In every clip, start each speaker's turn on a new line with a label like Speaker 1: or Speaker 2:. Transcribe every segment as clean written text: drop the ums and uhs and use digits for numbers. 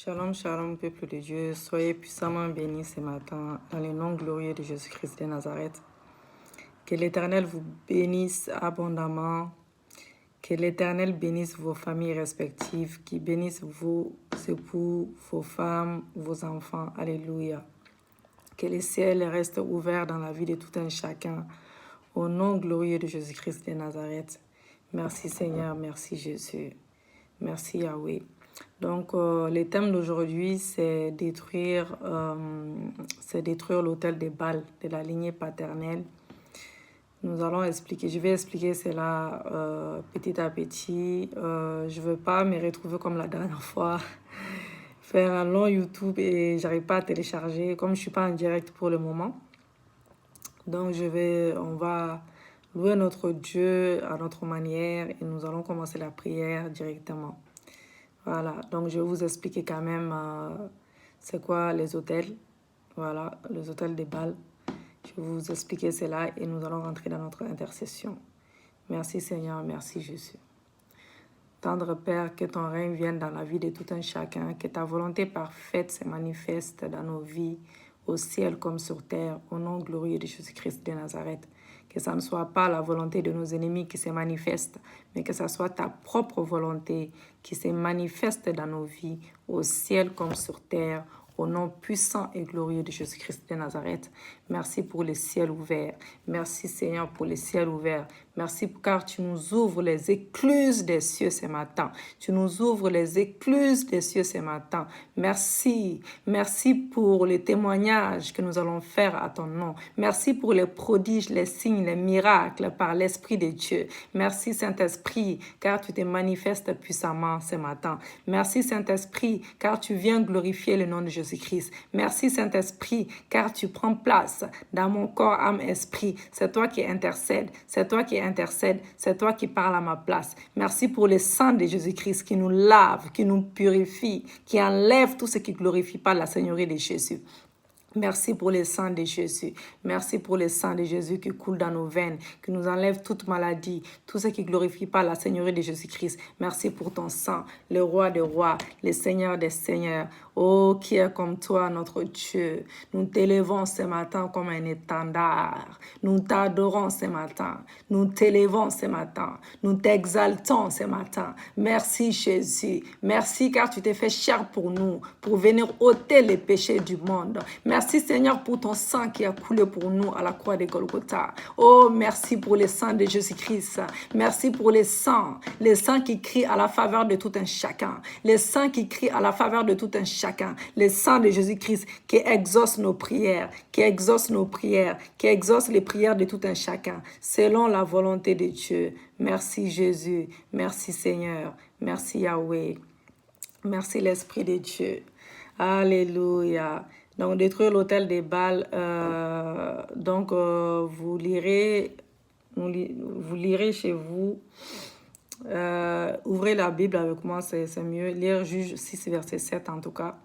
Speaker 1: Shalom, shalom, peuple de Dieu. Soyez puissamment bénis ce matin dans le nom glorieux de Jésus-Christ de Nazareth. Que l'Éternel vous bénisse abondamment. Que l'Éternel bénisse vos familles respectives. Qu'il bénisse vos époux, vos femmes, vos enfants. Alléluia. Que le ciel reste ouvert dans la vie de tout un chacun. Au nom glorieux de Jésus-Christ de Nazareth. Merci Seigneur, merci Jésus. Merci Yahweh. Donc, le thème d'aujourd'hui, c'est détruire l'autel des Baals de la lignée paternelle. Nous allons expliquer, je vais expliquer cela petit à petit. Je ne veux pas me retrouver comme la dernière fois, faire un long YouTube et j'arrive pas à télécharger, comme je ne suis pas en direct pour le moment. Donc, on va louer notre Dieu à notre manière et nous allons commencer la prière directement. Voilà, donc je vais vous expliquer quand même c'est quoi les autels. Voilà, les autels des Baals. Je vais vous expliquer cela et nous allons rentrer dans notre intercession. Merci Seigneur, merci Jésus. Tendre Père, que ton règne vienne dans la vie de tout un chacun, que ta volonté parfaite se manifeste dans nos vies, au ciel comme sur terre, au nom glorieux de Jésus-Christ de Nazareth. Que ça ne soit pas la volonté de nos ennemis qui se manifeste, mais que ça soit ta propre volonté qui se manifeste dans nos vies, au ciel comme sur terre, au nom puissant et glorieux de Jésus-Christ de Nazareth. Merci pour le ciel ouvert. Merci Seigneur pour le ciel ouvert. Merci car tu nous ouvres les écluses des cieux ce matin. Tu nous ouvres les écluses des cieux ce matin. Merci. Merci pour les témoignages que nous allons faire à ton nom. Merci pour les prodiges, les signes, les miracles par l'Esprit de Dieu. Merci Saint-Esprit car tu te manifestes puissamment ce matin. Merci Saint-Esprit car tu viens glorifier le nom de Jésus-Christ. Merci Saint-Esprit car tu prends place dans mon corps, âme, esprit. C'est toi qui intercèdes. C'est toi qui intercède, c'est toi qui parles à ma place. Merci pour le sang de Jésus-Christ qui nous lave, qui nous purifie, qui enlève tout ce qui ne glorifie pas la Seigneurie de Jésus. Merci pour le sang de Jésus. Merci pour le sang de Jésus qui coule dans nos veines, qui nous enlève toute maladie, tout ce qui ne glorifie pas la Seigneurie de Jésus-Christ. Merci pour ton sang, le roi des rois, le Seigneur des seigneurs. Oh, qui est comme toi, notre Dieu. Nous t'élevons ce matin comme un étendard. Nous t'adorons ce matin. Nous t'élevons ce matin. Nous t'exaltons ce matin. Merci Jésus. Merci car tu t'es fait chair pour nous, pour venir ôter les péchés du monde. Merci Seigneur pour ton sang qui a coulé pour nous à la croix de Golgotha. Oh, merci pour le sang de Jésus-Christ. Merci pour le sang qui crie à la faveur de tout un chacun. Le sang qui crie à la faveur de tout un chacun. Le sang de Jésus-Christ qui exauce nos prières, qui exauce nos prières, qui exauce les prières de tout un chacun, selon la volonté de Dieu. Merci Jésus, merci Seigneur, merci Yahweh, merci l'Esprit de Dieu. Alléluia. Donc, détruire l'autel des Baals, vous lirez chez vous. Ouvrez la Bible avec moi, c'est mieux. Lire Juge 6, verset 7 en tout cas.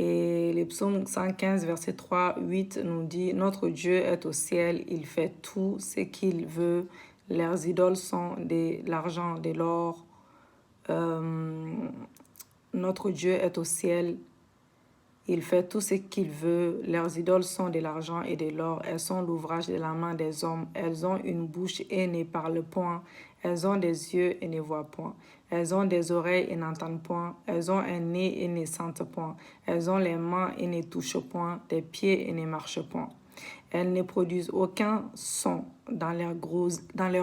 Speaker 1: Et les psaumes 115, verset 3, 8 nous dit « Notre Dieu est au ciel, il fait tout ce qu'il veut. Leurs idoles sont de l'argent, de l'or. Notre Dieu est au ciel, il fait tout ce qu'il veut. Leurs idoles sont de l'argent et de l'or. Elles sont l'ouvrage de la main des hommes. Elles ont une bouche et ne parlent point. Elles ont des yeux et ne voient point. Elles ont des oreilles et n'entendent point. Elles ont un nez et ne sentent point. Elles ont les mains et ne touchent point. Des pieds et ne marchent point. Elles ne produisent aucun son dans leur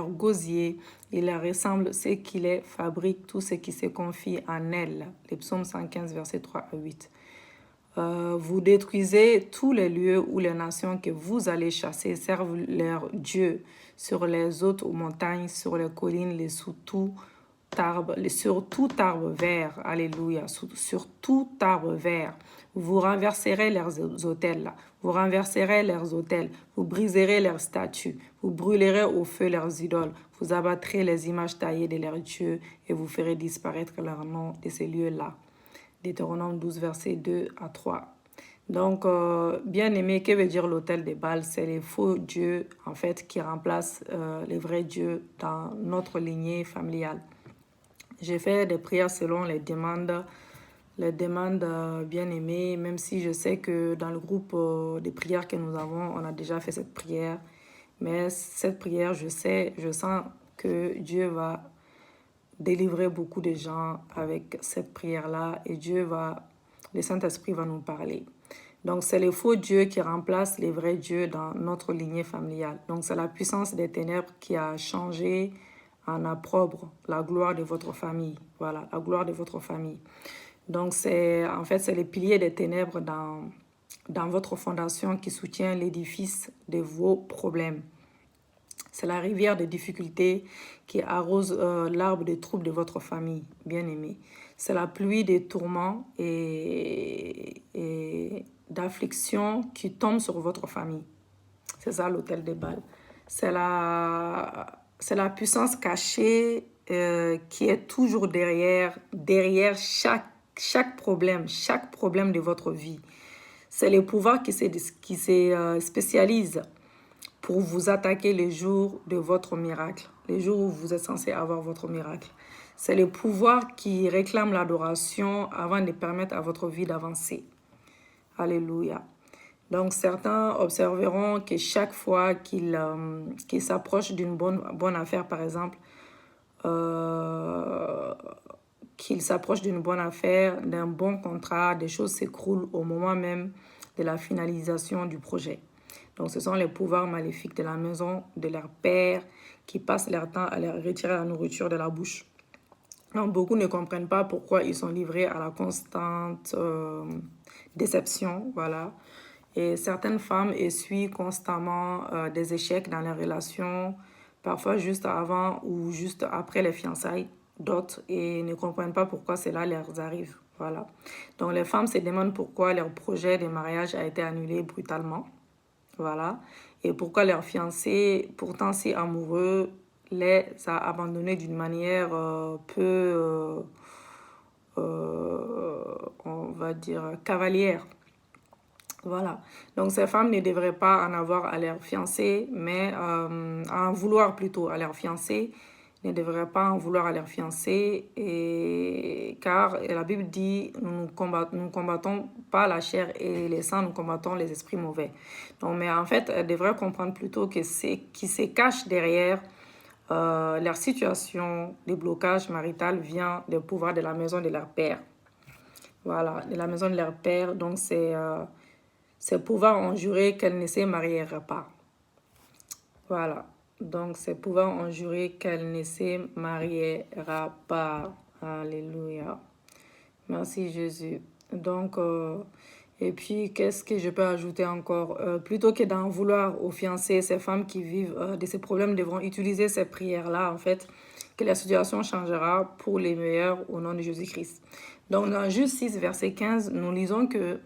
Speaker 1: gosier. Il leur ressemble ce qui les fabrique, tout ce qui se confie en elles. Les psaumes 115, versets 3 à 8. Vous détruisez tous les lieux où les nations que vous allez chasser servent leur Dieu, sur les hautes montagnes, sur les collines, sur tout arbre vert. Alléluia. Sur tout arbre vert. Vous renverserez leurs autels. Vous renverserez leurs autels. Vous briserez leurs statues. Vous brûlerez au feu leurs idoles. Vous abattrez les images taillées de leurs dieux et vous ferez disparaître leur nom de ces lieux-là. Deutéronome 12, versets 2 à 3. Donc, bien aimé, que veut dire l'autel des Baals? C'est les faux dieux, en fait, qui remplacent les vrais dieux dans notre lignée familiale. J'ai fait des prières selon les demandes les demandes bien-aimées, même si je sais que dans le groupe des prières que nous avons, on a déjà fait cette prière. Mais cette prière, je sens que Dieu va délivrer beaucoup de gens avec cette prière-là et le Saint-Esprit va nous parler. Donc, c'est les faux dieux qui remplacent les vrais dieux dans notre lignée familiale. Donc, c'est la puissance des ténèbres qui a changé en opprobre la gloire de votre famille. Voilà, la gloire de votre famille. Donc, en fait, c'est les piliers des ténèbres dans votre fondation qui soutient l'édifice de vos problèmes. C'est la rivière de difficultés qui arrose l'arbre des troubles de votre famille, bien-aimé. C'est la pluie des tourments et d'affliction qui tombe sur votre famille. C'est ça l'autel des balles. C'est la puissance cachée qui est toujours derrière chaque problème de votre vie. C'est le pouvoir qui se spécialise pour vous attaquer les jours de votre miracle, les jours où vous êtes censé avoir votre miracle. C'est le pouvoir qui réclame l'adoration avant de permettre à votre vie d'avancer. Alléluia. Donc, certains observeront que chaque fois qu'ils s'approchent d'une bonne affaire, par exemple, qu'ils s'approchent d'une bonne affaire, d'un bon contrat, des choses s'écroulent au moment même de la finalisation du projet. Donc, ce sont les pouvoirs maléfiques de la maison de leur père qui passent leur temps à leur retirer la nourriture de la bouche. Donc, beaucoup ne comprennent pas pourquoi ils sont livrés à la constante déception, voilà. Et certaines femmes essuient constamment des échecs dans leurs relations, parfois juste avant ou juste après les fiançailles d'autres et ne comprennent pas pourquoi cela leur arrive, voilà. Donc, les femmes se demandent pourquoi leur projet de mariage a été annulé brutalement. Voilà. Et pourquoi leur fiancé, pourtant si amoureux, les a abandonnés d'une manière on va dire, cavalière. Voilà. Donc, ces femmes ne devraient pas en avoir à leur fiancé, mais à en vouloir plutôt à leur fiancé, ne devraient pas en vouloir à leur fiancé, car la Bible dit, nous combattons pas la chair et les sangs, nous combattons les esprits mauvais. Donc, mais en fait, elles devraient comprendre plutôt que c'est qui se cache derrière leur situation de blocage marital vient des pouvoirs de la maison de leur père. Voilà, de la maison de leur père. Donc, ces pouvoirs ont juré qu'elle ne se mariera pas. Voilà. Donc, ces pouvoirs ont juré qu'elle ne se mariera pas. Alléluia. Merci Jésus. Donc, et puis, qu'est-ce que je peux ajouter encore? Plutôt que d'en vouloir aux fiancés, ces femmes qui vivent de ces problèmes devront utiliser ces prières-là, en fait, que la situation changera pour les meilleurs au nom de Jésus-Christ. Donc, dans Juge 6, verset 15, nous lisons que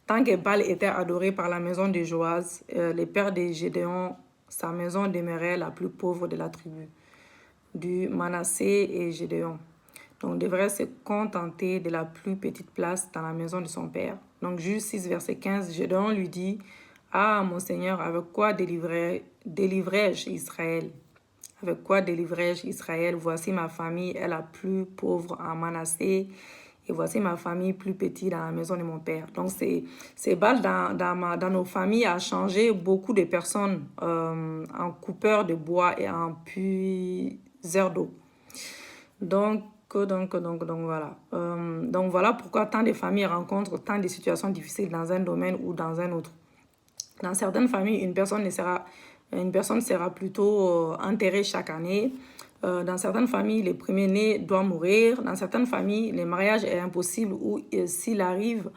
Speaker 1: tant que Baal était adoré par la maison de Joas, les pères de Gédéon, sa maison demeurait la plus pauvre de la tribu, du Manassé et Gédéon. Donc, devrait se contenter de la plus petite place dans la maison de son père. Donc, Juge 6, verset 15, Gédéon lui dit, « Ah, mon Seigneur, avec quoi délivrerai-je Israël? Avec quoi délivrerai-je Israël? Voici ma famille est la plus pauvre en Manassé, et voici ma famille plus petite dans la maison de mon père. » Donc, ces balles dans nos familles a changé beaucoup de personnes en coupeurs de bois et en puiseurs d'eau. Donc, voilà. Donc, voilà pourquoi tant de familles rencontrent tant de situations difficiles dans un domaine ou dans un autre. Dans certaines familles, une personne sera plutôt enterrée chaque année. Dans certaines familles, le premier-né doit mourir. Dans certaines familles, le mariage est impossible ou s'il arrive,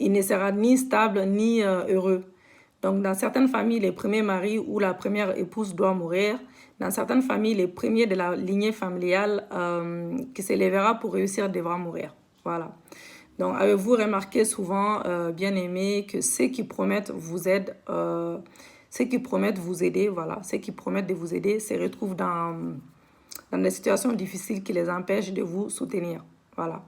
Speaker 1: il ne sera ni stable ni heureux. Donc, dans certaines familles, le premier mari ou la première épouse doit mourir. Dans certaines familles, le premier de la lignée familiale qui s'élèvera pour réussir devra mourir. Voilà. Donc, avez-vous remarqué souvent, bien-aimés, que ceux qui promettent vous aident, ceux qui promettent vous aider, voilà, ceux qui promettent de vous aider se retrouvent dans des situations difficiles qui les empêchent de vous soutenir. Voilà.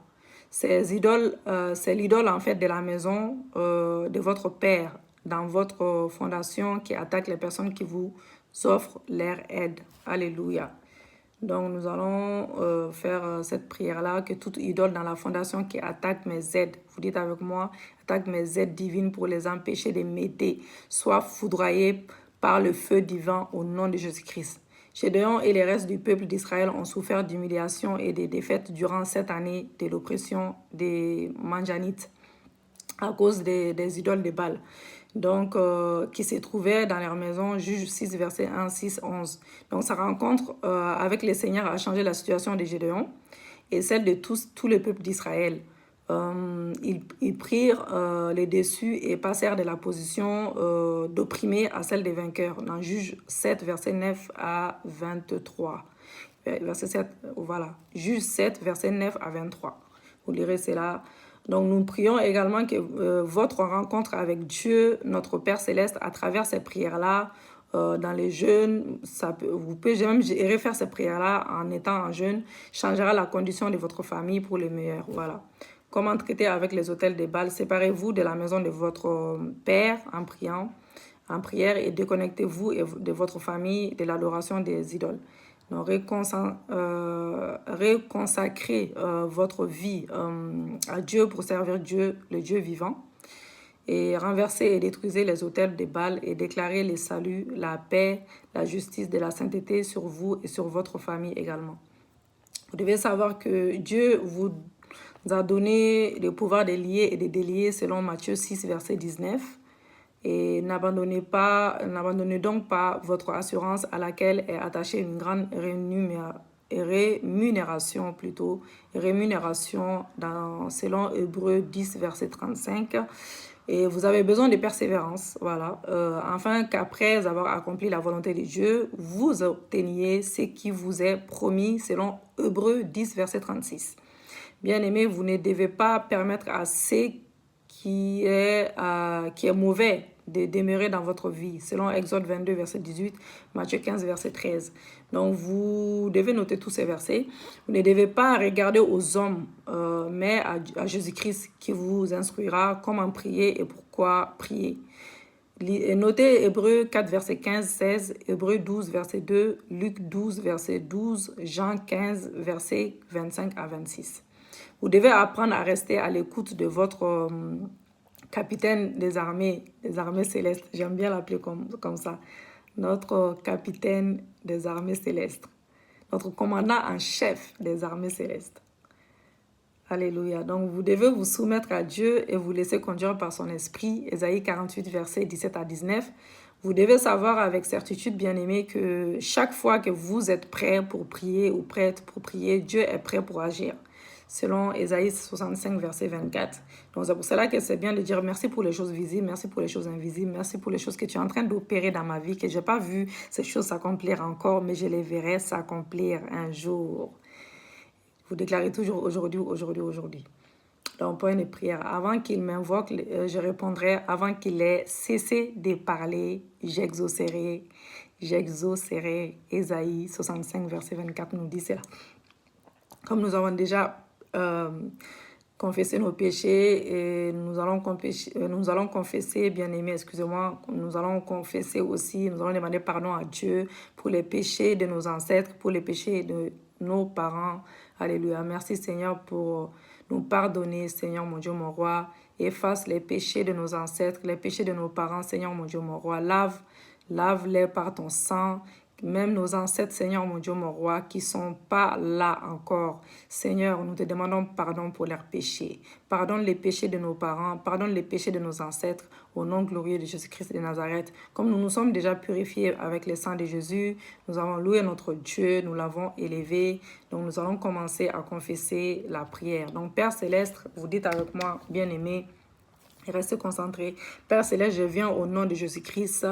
Speaker 1: C'est l'idole, en fait, de la maison de votre père, dans votre fondation, qui attaque les personnes qui vous offrent leur aide. Alléluia. Donc, nous allons faire cette prière-là, que toute idole dans la fondation qui attaque mes aides, vous dites avec moi, attaque mes aides divines pour les empêcher de m'aider, soit foudroyée par le feu divin au nom de Jésus-Christ. Gédéon et les restes du peuple d'Israël ont souffert d'humiliation et de défaites durant cette année de l'oppression des Manjanites à cause des idoles de Baal. Donc, qui se trouvaient dans leur maison, Juge 6, verset 1, 6, 11. Donc, sa rencontre avec le Seigneur a changé la situation de Gédéon et celle de tout le peuple d'Israël. Ils prirent les dessus et passèrent de la position d'opprimés à celle des vainqueurs. Dans Juge 7, verset 9 à 23. Verset 7, voilà. Juge 7, verset 9 à 23. Vous lirez cela. Donc, nous prions également que votre rencontre avec Dieu, notre Père Céleste, à travers ces prières-là, dans les jeûnes, vous pouvez même refaire ces prières-là en étant en jeûne, changera la condition de votre famille pour le meilleur. Voilà. Comment traiter avec les autels de Baal? Séparez-vous de la maison de votre Père en priant, en prière, et déconnectez-vous de votre famille de l'adoration des idoles. Donc, reconsacrez votre vie à Dieu pour servir Dieu, le Dieu vivant. Et renversez et détruisez les autels de Baal et déclarez le salut, la paix, la justice de la sainteté sur vous et sur votre famille également. Vous devez savoir que Dieu vous a donné le pouvoir de lier et de délier selon Matthieu 6, verset 19. Et n'abandonnez donc pas votre assurance à laquelle est attachée une grande rémunération selon Hébreux 10, verset 35. Et vous avez besoin de persévérance, voilà, afin qu'après avoir accompli la volonté de Dieu, vous obteniez ce qui vous est promis selon Hébreux 10, verset 36. Bien-aimés, vous ne devez pas permettre à ce qui est mauvais de demeurer dans votre vie, selon Exode 22, verset 18, Matthieu 15, verset 13. Donc, vous devez noter tous ces versets. Vous ne devez pas regarder aux hommes, mais à Jésus-Christ qui vous instruira comment prier et pourquoi prier. Notez Hébreux 4, verset 15, 16, Hébreux 12, verset 2, Luc 12, verset 12, Jean 15, verset 25 à 26. Vous devez apprendre à rester à l'écoute de votre capitaine des armées célestes. J'aime bien l'appeler comme ça. Notre capitaine des armées célestes. Notre commandant en chef des armées célestes. Alléluia. Donc, vous devez vous soumettre à Dieu et vous laisser conduire par son esprit. Ésaïe 48, versets 17 à 19. Vous devez savoir avec certitude, bien-aimés, que chaque fois que vous êtes prêt pour prier ou prête pour prier, Dieu est prêt pour agir. Selon Ésaïe 65, verset 24. Donc, c'est pour cela que c'est bien de dire merci pour les choses visibles, merci pour les choses invisibles, merci pour les choses que tu es en train d'opérer dans ma vie, que je n'ai pas vu ces choses s'accomplir encore, mais je les verrai s'accomplir un jour. Vous déclarez toujours aujourd'hui, aujourd'hui, aujourd'hui. Donc, point de prière. Avant qu'il m'invoque, je répondrai. Avant qu'il ait cessé de parler, j'exaucerai. Ésaïe 65, verset 24 nous dit cela. Comme nous avons déjà confessé nos péchés et nous allons confesser, bien-aimés, excusez-moi, nous allons confesser aussi, nous allons demander pardon à Dieu pour les péchés de nos ancêtres, pour les péchés de nos parents. Alléluia. Merci Seigneur pour nous pardonner, Seigneur mon Dieu, mon roi. Efface les péchés de nos ancêtres, les péchés de nos parents, Seigneur mon Dieu, mon roi. Lave-les par ton sang. Même nos ancêtres, Seigneur mon Dieu, mon roi, qui ne sont pas là encore. Seigneur, nous te demandons pardon pour leurs péchés. Pardonne les péchés de nos parents, pardonne les péchés de nos ancêtres, au nom glorieux de Jésus-Christ de Nazareth. Comme nous nous sommes déjà purifiés avec le sang de Jésus, nous avons loué notre Dieu, nous l'avons élevé. Donc nous allons commencer à confesser la prière. Donc Père Céleste, vous dites avec moi, bien-aimé, restez concentrés. Père Céleste, je viens au nom de Jésus-Christ,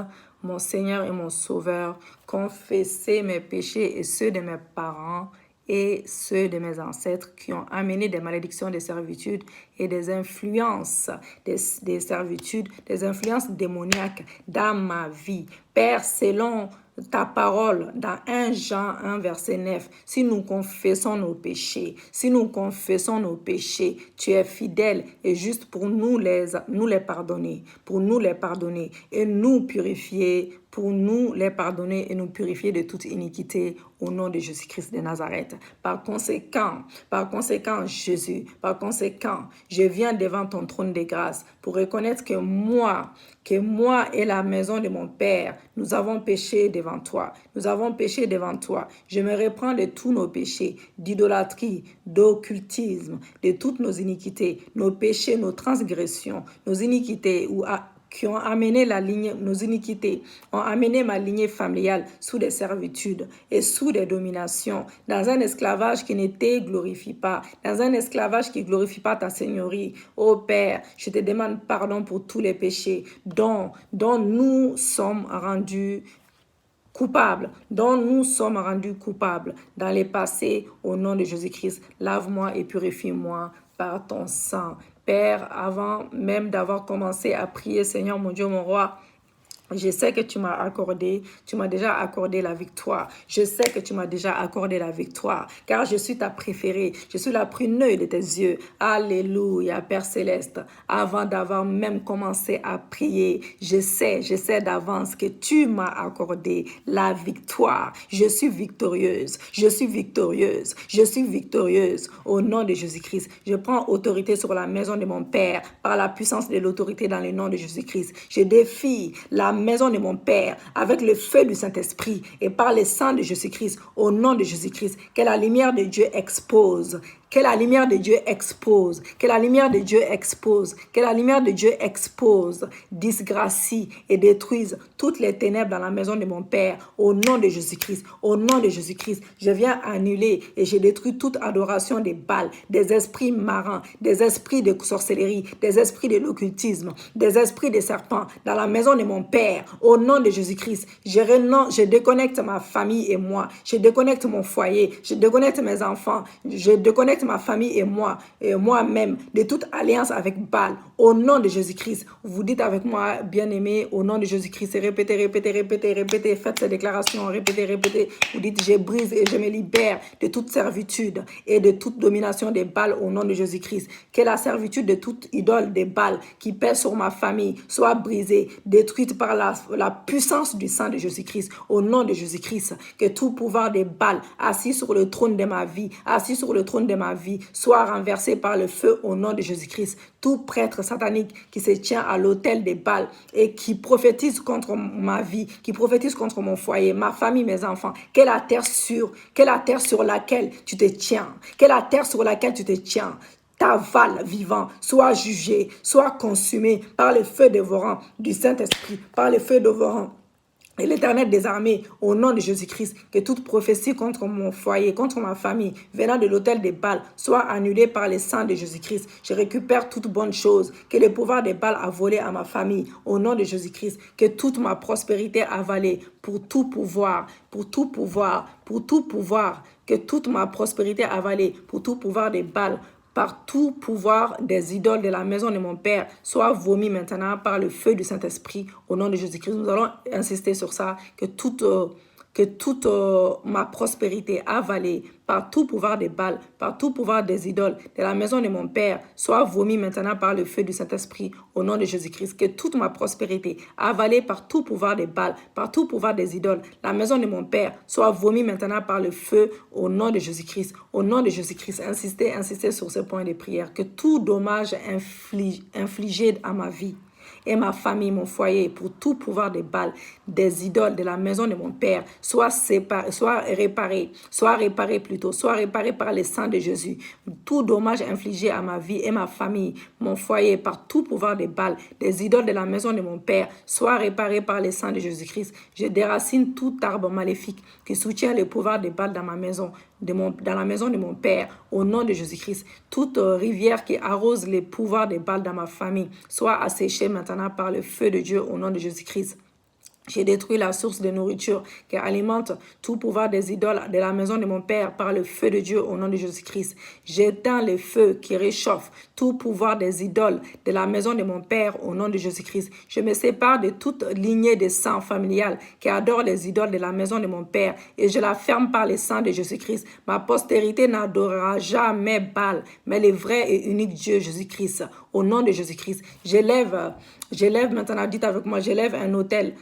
Speaker 1: mon Seigneur et mon Sauveur, confesser mes péchés et ceux de mes parents et ceux de mes ancêtres qui ont amené des malédictions, des servitudes et des influences, des servitudes, des influences démoniaques dans ma vie. Père, selon ta parole dans 1 Jean 1, verset 9, si nous confessons nos péchés, tu es fidèle et juste pour nous les pardonner, et nous purifier pour nous les pardonner et nous purifier de toute iniquité au nom de Jésus-Christ de Nazareth. Par conséquent, Jésus, par conséquent, je viens devant ton trône de grâce pour reconnaître que moi et la maison de mon Père, nous avons péché devant toi. Nous avons péché devant toi. Je me reprends de tous nos péchés, d'idolâtrie, d'occultisme, de toutes nos iniquités, nos péchés, nos transgressions, nos iniquités qui ont amené nos iniquités, ont amené ma lignée familiale sous des servitudes et sous des dominations, dans un esclavage qui ne te glorifie pas, dans un esclavage qui ne glorifie pas ta seigneurie. Ô Père, je te demande pardon pour tous les péchés dont nous sommes rendus coupables, dans les passés, au nom de Jésus-Christ. Lave-moi et purifie-moi par ton sang. Père, avant même d'avoir commencé à prier, Seigneur mon Dieu, mon roi, je sais que tu m'as déjà accordé la victoire. Je sais que tu m'as déjà accordé la victoire, car je suis ta préférée. Je suis la prunelle de tes yeux. Alléluia, Père Céleste. Avant d'avoir même commencé à prier, je sais d'avance que tu m'as accordé la victoire. Je suis victorieuse. Au nom de Jésus-Christ, je prends autorité sur la maison de mon Père par la puissance de l'autorité dans le nom de Jésus-Christ. Je défie la maison de mon Père avec le feu du Saint-Esprit et par le sang de Jésus-Christ, au nom de Jésus-Christ, que la lumière de Dieu expose. Que la lumière de Dieu expose, disgracie et détruise toutes les ténèbres dans la maison de mon Père, au nom de Jésus-Christ, je viens annuler et je détruis toute adoration des Baals, des esprits marins, des esprits de sorcellerie, des esprits de l'occultisme, des esprits de serpents dans la maison de mon Père, au nom de Jésus-Christ. Je déconnecte ma famille et moi, je déconnecte mon foyer, je déconnecte mes enfants, je déconnecte ma famille et moi-même de toute alliance avec Baal au nom de Jésus-Christ. Vous dites avec moi, bien-aimé, au nom de Jésus-Christ, et répétez, faites ces déclarations, répétez. Vous dites, je brise et je me libère de toute servitude et de toute domination des Baal au nom de Jésus-Christ. Que la servitude de toute idole des Baal qui pèse sur ma famille soit brisée, détruite par la puissance du sang de Jésus-Christ au nom de Jésus-Christ. Que tout pouvoir des Baal assis sur le trône de ma vie, soit renversé par le feu au nom de Jésus-Christ. Tout prêtre satanique qui se tient à l'autel des Baals et qui prophétise contre ma vie, qui prophétise contre mon foyer, ma famille, mes enfants, que la terre sur laquelle tu te tiens, t'avale vivant, soit jugé, soit consumé par le feu dévorant du Saint-Esprit, par le feu dévorant. Et l'Éternel des armées, au nom de Jésus-Christ, que toute prophétie contre mon foyer, contre ma famille, venant de l'autel des Baals, soit annulée par le sang de Jésus-Christ. Je récupère toute bonne chose que le pouvoir des Baals a volé à ma famille, au nom de Jésus-Christ. Que toute ma prospérité avalée pour tout pouvoir, que toute ma prospérité avalée pour tout pouvoir des Baals, par tout pouvoir des idoles de la maison de mon Père, soit vomi maintenant par le feu du Saint-Esprit au nom de Jésus-Christ. Nous allons insister sur ça, que toute ma prospérité avalée par tout pouvoir des Baals, par tout pouvoir des idoles de la maison de mon Père, soit vomi maintenant par le feu du Saint-Esprit au nom de Jésus-Christ. Que toute ma prospérité avalée par tout pouvoir des Baals, par tout pouvoir des idoles, la maison de mon Père, soit vomi maintenant par le feu au nom de Jésus-Christ. Au nom de Jésus-Christ, insistez sur ce point de prière. Que tout dommage infligé à ma vie et ma famille, mon foyer, pour tout pouvoir des Baals, des idoles de la maison de mon Père, soit réparé par le sang de Jésus. Tout dommage infligé à ma vie et ma famille, mon foyer, par tout pouvoir des Baals, des idoles de la maison de mon Père, soit réparé par le sang de Jésus-Christ. Je déracine tout arbre maléfique qui soutient le pouvoir des Baals dans ma maison, dans la maison de mon Père, au nom de Jésus-Christ. Toute rivière qui arrose les pouvoirs des Baals dans ma famille soit asséchée maintenant par le feu de Dieu au nom de Jésus-Christ. J'ai détruit la source de nourriture qui alimente tout pouvoir des idoles de la maison de mon Père par le feu de Dieu au nom de Jésus-Christ. J'éteins le feu qui réchauffe tout pouvoir des idoles de la maison de mon Père au nom de Jésus-Christ. Je me sépare de toute lignée de sang familial qui adore les idoles de la maison de mon Père et je la ferme par le sang de Jésus-Christ. Ma postérité n'adorera jamais Baal, mais le vrai et unique Dieu Jésus-Christ. Au nom de Jésus-Christ, j'élève maintenant, dites avec moi, j'élève un autel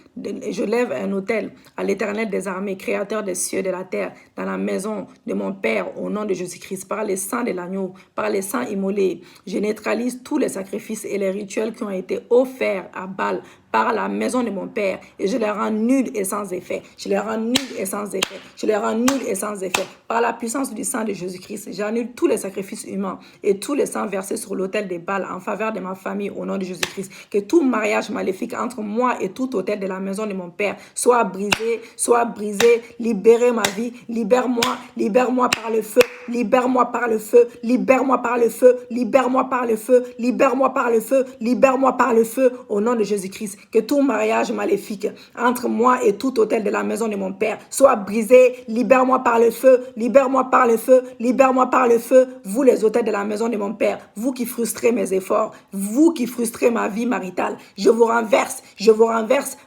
Speaker 1: je lève un autel à l'Éternel des armées, créateur des cieux et de la terre, dans la maison de mon Père, au nom de Jésus-Christ, par les sangs de l'agneau, par les sangs immolés. Je neutralise tous les sacrifices et les rituels qui ont été offerts à Baal par la maison de mon Père, et je les rends nuls et sans effet. Je les rends nuls et sans effet. Je les rends nuls et sans effet. Par la puissance du sang de Jésus-Christ, j'annule tous les sacrifices humains et tous les sangs versés sur l'autel des Baals en faveur de ma famille au nom de Jésus-Christ. Que tout mariage maléfique entre moi et tout autel de la maison de mon Père soit brisé, soit brisé. Libérez ma vie, libère-moi, libère-moi par le feu, libère-moi par le feu, libère-moi par le feu, libère-moi par le feu, libère-moi par le feu, libère-moi par le feu, au nom de Jésus-Christ. Que tout mariage maléfique entre moi et tout autel de la maison de mon Père soit brisé. Libère-moi par le feu, libère-moi par le feu, libère-moi par le feu. Vous les autels de la maison de mon Père, vous qui frustrez mes efforts, vous qui frustrez ma vie maritale, je vous renverse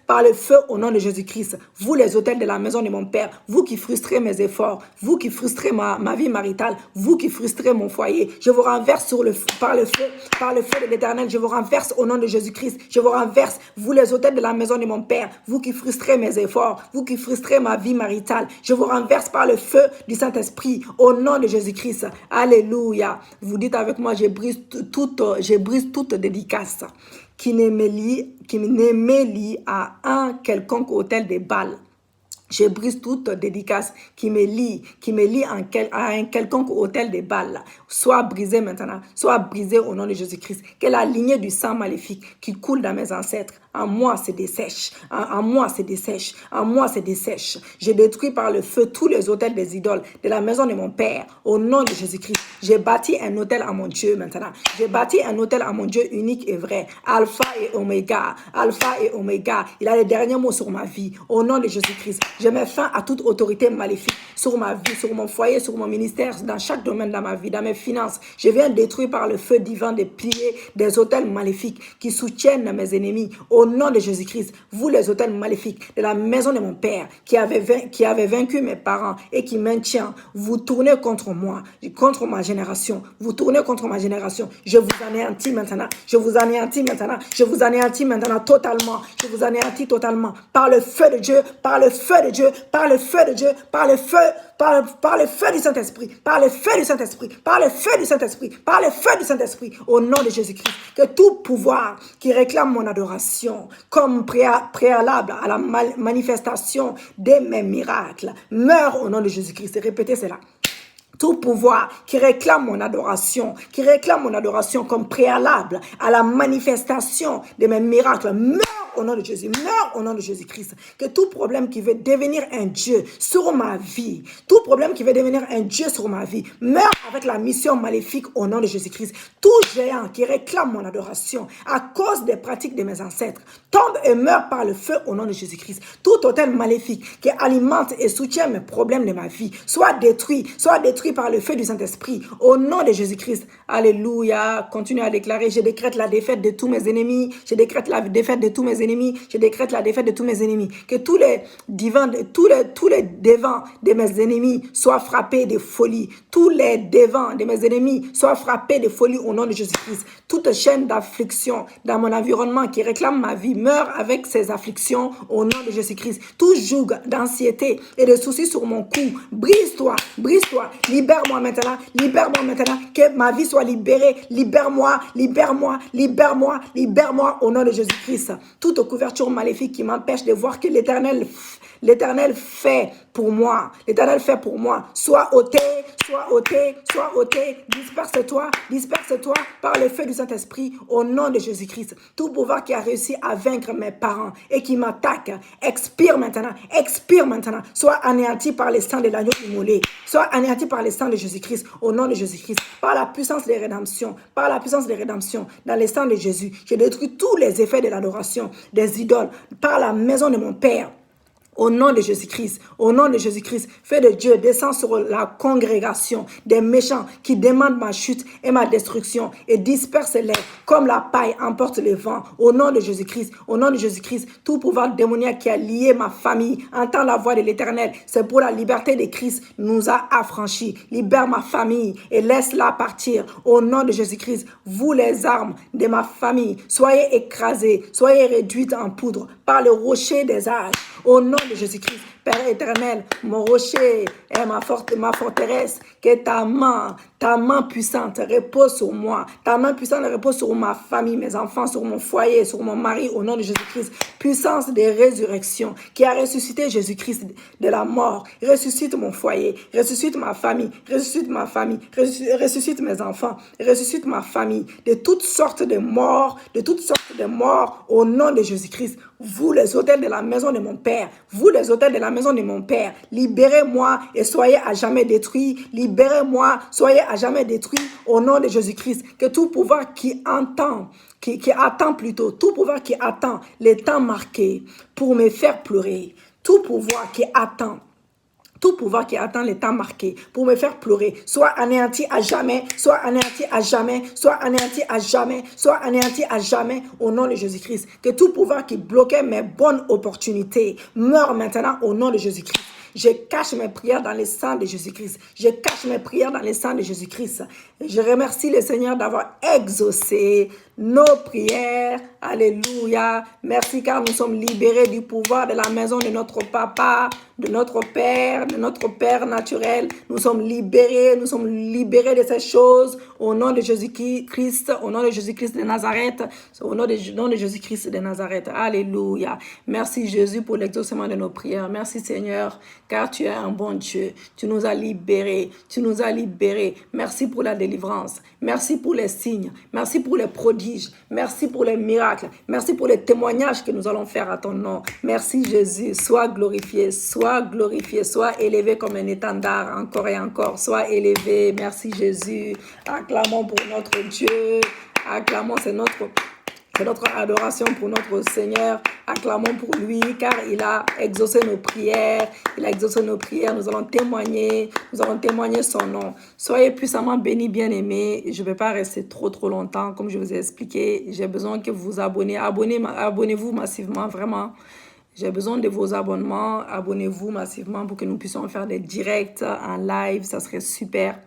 Speaker 1: par le feu au nom de Jésus-Christ. Vous les autels de la maison de mon Père, vous qui frustrez mes efforts, vous qui frustrez ma vie maritale, vous qui frustrez mon foyer, je vous renverse par le feu de l'Éternel, je vous renverse au nom de Jésus-Christ, je vous renverse, vous les autels de la maison de mon Père, vous qui frustrez mes efforts, vous qui frustrez ma vie maritale, je vous renverse par le feu du Saint-Esprit, au nom de Jésus-Christ. Alléluia. Vous dites avec moi, je brise toute dédicace qui ne me lie à un quelconque autel de Baal. Je brise toute dédicace qui me lie à un quelconque autel de Baal. Soit brisé maintenant, soit brisé au nom de Jésus-Christ. Que la lignée du sang maléfique qui coule dans mes ancêtres, en moi se dessèche, en moi se dessèche, en moi se dessèche. Je détruis par le feu tous les autels des idoles de la maison de mon Père, au nom de Jésus-Christ. J'ai bâti un autel à mon Dieu maintenant. J'ai bâti un autel à mon Dieu unique et vrai. Alpha et Oméga, Alpha et Oméga. Il a les derniers mots sur ma vie, au nom de Jésus-Christ. Je mets fin à toute autorité maléfique sur ma vie, sur mon foyer, sur mon ministère, dans chaque domaine de ma vie, dans mes finances. Je viens détruire par le feu divin des piliers des autels maléfiques qui soutiennent mes ennemis. Au nom de Jésus-Christ, vous les autels maléfiques de la maison de mon Père qui avait vaincu mes parents et qui maintient, vous tournez contre moi, contre ma génération. Vous tournez contre ma génération. Je vous anéantis maintenant. Je vous anéantis maintenant. Je vous anéantis maintenant totalement. Je vous anéantis totalement par le feu de Dieu, par le feu de Dieu, par le feu de Dieu, par le feu, par le feu du Saint-Esprit, par le feu du Saint-Esprit, par le feu du Saint-Esprit, par le feu du Saint-Esprit, au nom de Jésus-Christ. Que tout pouvoir qui réclame mon adoration comme préalable à la manifestation de mes miracles meure au nom de Jésus-Christ. Répétez cela. Tout pouvoir qui réclame mon adoration comme préalable à la manifestation de mes miracles, meurt au nom de Jésus, meurt au nom de Jésus-Christ. Que tout problème qui veut devenir un Dieu sur ma vie, tout problème qui veut devenir un Dieu sur ma vie, meurt avec la mission maléfique au nom de Jésus-Christ. Tout géant qui réclame mon adoration à cause des pratiques de mes ancêtres, tombe et meurt par le feu au nom de Jésus-Christ. Tout autel maléfique qui alimente et soutient mes problèmes de ma vie, soit détruit par le feu du Saint-Esprit, au nom de Jésus-Christ. Alléluia. Continue à déclarer, je décrète la défaite de tous mes ennemis, je décrète la défaite de tous mes ennemis, je décrète la défaite de tous mes ennemis. Que tous les devants de mes ennemis soient frappés de folie. Tous les devants de mes ennemis soient frappés de folie au nom de Jésus-Christ. Toute chaîne d'affliction dans mon environnement qui réclame ma vie meurt avec ces afflictions au nom de Jésus-Christ. Tout joug d'anxiété et de soucis sur mon cou, brise-toi, libère-moi maintenant, que ma vie soit libérée, libère-moi au nom de Jésus-Christ. Toute couverture maléfique qui m'empêche de voir que l'Éternel fait pour moi, soit ôté, disperse-toi par le feu du Saint-Esprit au nom de Jésus-Christ. Tout pouvoir qui a réussi à vaincre mes parents et qui m'attaque, expire maintenant, soit anéanti par les sangs de l'agneau immolé, soit anéanti par les sangs de Jésus-Christ au nom de Jésus-Christ, par la puissance des rédemptions, dans les sangs de Jésus. Je détruis tous les effets de l'adoration des idoles par la maison de mon Père. Au nom de Jésus-Christ, au nom de Jésus-Christ, feu de Dieu, descend sur la congrégation des méchants qui demandent ma chute et ma destruction et disperse-les comme la paille emporte le vent. Au nom de Jésus-Christ, au nom de Jésus-Christ, tout pouvoir démoniaque qui a lié ma famille, entend la voix de l'Éternel. C'est pour la liberté de Christ, nous a affranchis. Libère ma famille et laisse-la partir. Au nom de Jésus-Christ, vous les armes de ma famille, soyez écrasées, soyez réduites en poudre par le rocher des âges. Au nom de Jésus-Christ, Père éternel, mon rocher est ma forteresse, que ta main puissante repose sur moi. Ta main puissante repose sur ma famille, mes enfants, sur mon foyer, sur mon mari, au nom de Jésus-Christ. Puissance de résurrection qui a ressuscité Jésus-Christ de la mort. Ressuscite mon foyer, ressuscite ma famille, ressuscite mes enfants, ressuscite ma famille de toutes sortes de morts, au nom de Jésus-Christ. Vous les autels de la maison de mon Père, vous les autels de la maison de mon Père, libérez-moi et soyez à jamais détruits. Libérez-moi, soyez à jamais détruits au nom de Jésus-Christ. Que tout pouvoir qui attend tout pouvoir qui attend les temps marqués pour me faire pleurer, tout pouvoir qui attend les temps marqués pour me faire pleurer, soit anéanti à jamais, soit anéanti à jamais, soit anéanti à jamais, soit anéanti à jamais, au nom de Jésus-Christ. Que tout pouvoir qui bloquait mes bonnes opportunités meure maintenant au nom de Jésus-Christ. Je cache mes prières dans le sang de Jésus-Christ. Je cache mes prières dans le sang de Jésus-Christ. Je remercie le Seigneur d'avoir exaucé nos prières. Alléluia. Merci car nous sommes libérés du pouvoir de la maison de notre papa, de notre père naturel. Nous sommes libérés de ces choses au nom de Jésus-Christ, au nom de Jésus-Christ de Nazareth, au nom de Jésus-Christ de Nazareth. Alléluia. Merci Jésus pour l'exaucement de nos prières. Merci Seigneur, car tu es un bon Dieu. Tu nous as libérés. Merci pour la délivrance. Merci pour les signes. Merci pour les prodiges. Merci pour les miracles. Merci pour les témoignages que nous allons faire à ton nom. Merci Jésus. Sois glorifié, sois élevé comme un étendard encore et encore. Sois élevé. Merci Jésus. Acclamons pour notre Dieu. Acclamons, c'est notre adoration pour notre Seigneur. Acclamons pour lui car il a exaucé nos prières. Nous allons témoigner son nom. Soyez puissamment bénis, bien-aimés. Je ne vais pas rester trop longtemps comme je vous ai expliqué. J'ai besoin que vous vous abonnez. Abonnez-vous massivement, vraiment. J'ai besoin de vos abonnements. Abonnez-vous massivement pour que nous puissions faire des directs en live. Ça serait super.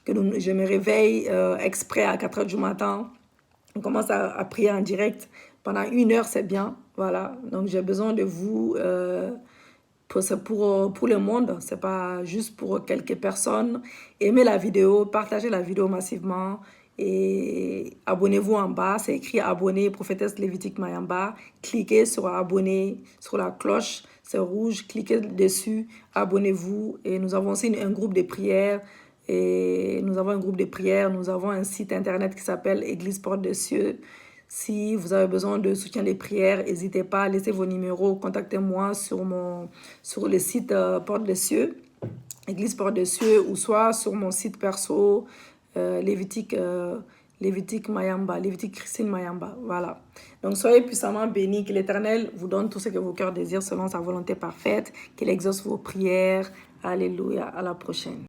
Speaker 1: Je me réveille exprès à 4 h du matin. On commence à prier en direct. Pendant 1 heure, c'est bien. Voilà. Donc, j'ai besoin de vous pour le monde. Ce n'est pas juste pour quelques personnes. Aimez la vidéo, partagez la vidéo massivement. Et abonnez-vous en bas. C'est écrit abonner, prophétesse Lévitique Mayamba. Cliquez sur abonner, sur la cloche. C'est rouge. Cliquez dessus. Abonnez-vous. Et nous avons aussi un groupe de prières. Nous avons un site internet qui s'appelle Église Porte des Cieux. Si vous avez besoin de soutien des prières, n'hésitez pas à laisser vos numéros. Contactez-moi sur le site Porte des Cieux, Église Porte des Cieux, ou soit sur mon site perso, Lévitique Mayamba, Lévitique Christine Mayamba. Voilà. Donc, soyez puissamment bénis. Que l'Éternel vous donne tout ce que vos cœurs désirent selon sa volonté parfaite. Qu'il exauce vos prières. Alléluia. À la prochaine.